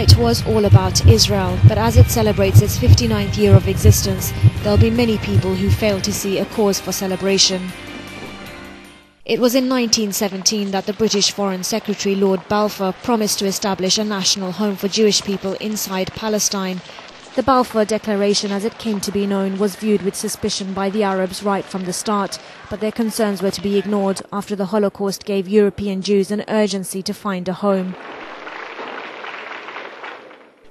night was all about Israel, but as it celebrates its 59th year of existence, there'll be many people who fail to see a cause for celebration. It was in 1917 that the British Foreign Secretary Lord Balfour promised to establish a national home for Jewish people inside Palestine. The Balfour Declaration, as it came to be known, was viewed with suspicion by the Arabs right from the start, but their concerns were to be ignored after the Holocaust gave European Jews an urgency to find a home.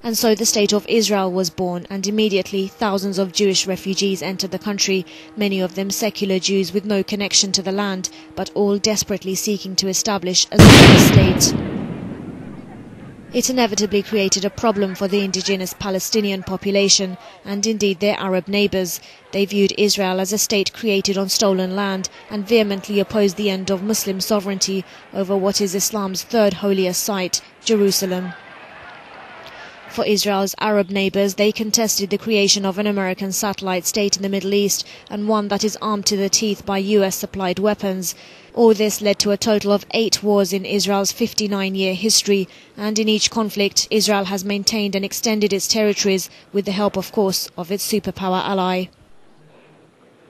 And so the State of Israel was born, and immediately thousands of Jewish refugees entered the country, many of them secular Jews with no connection to the land, but all desperately seeking to establish a Zionist state. It inevitably created a problem for the indigenous Palestinian population, and indeed their Arab neighbours. They viewed Israel as a state created on stolen land, and vehemently opposed the end of Muslim sovereignty over what is Islam's third holiest site, Jerusalem. For Israel's Arab neighbours, they contested the creation of an American satellite state in the Middle East, and one that is armed to the teeth by US-supplied weapons. All this led to a total of 8 wars in Israel's 59-year history, and in each conflict, Israel has maintained and extended its territories, with the help, of course, of its superpower ally.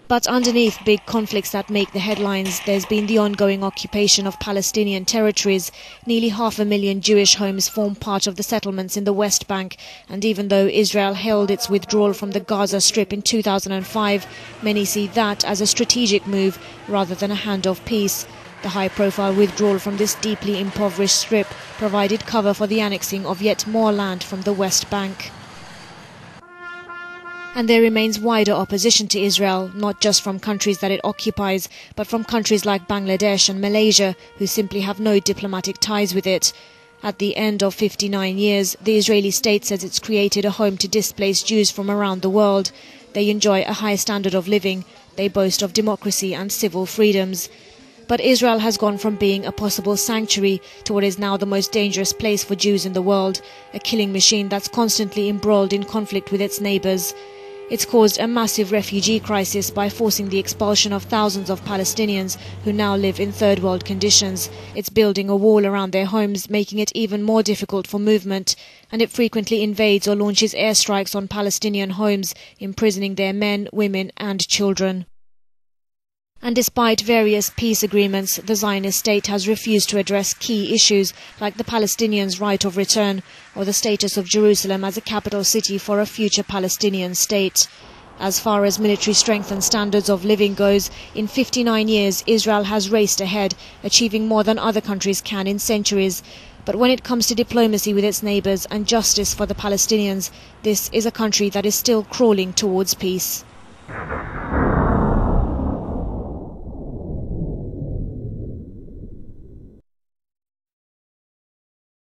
But underneath big conflicts that make the headlines, there's been the ongoing occupation of Palestinian territories. Nearly 500,000 Jewish homes form part of the settlements in the West Bank, and even though Israel held its withdrawal from the Gaza Strip in 2005, many see that as a strategic move rather than a hand of peace. The high-profile withdrawal from this deeply impoverished strip provided cover for the annexing of yet more land from the West Bank. And there remains wider opposition to Israel, not just from countries that it occupies, but from countries like Bangladesh and Malaysia, who simply have no diplomatic ties with it. At the end of 59 years, the Israeli state says it's created a home to displaced Jews from around the world. They enjoy a high standard of living. They boast of democracy and civil freedoms. But Israel has gone from being a possible sanctuary to what is now the most dangerous place for Jews in the world, a killing machine that's constantly embroiled in conflict with its neighbours. It's caused a massive refugee crisis by forcing the expulsion of thousands of Palestinians who now live in third world conditions. It's building a wall around their homes, making it even more difficult for movement. And it frequently invades or launches airstrikes on Palestinian homes, imprisoning their men, women and children. And despite various peace agreements, the Zionist State has refused to address key issues like the Palestinians' right of return or the status of Jerusalem as a capital city for a future Palestinian state. As far as military strength and standards of living goes, in 59 years Israel has raced ahead, achieving more than other countries can in centuries. But when it comes to diplomacy with its neighbours and justice for the Palestinians, this is a country that is still crawling towards peace.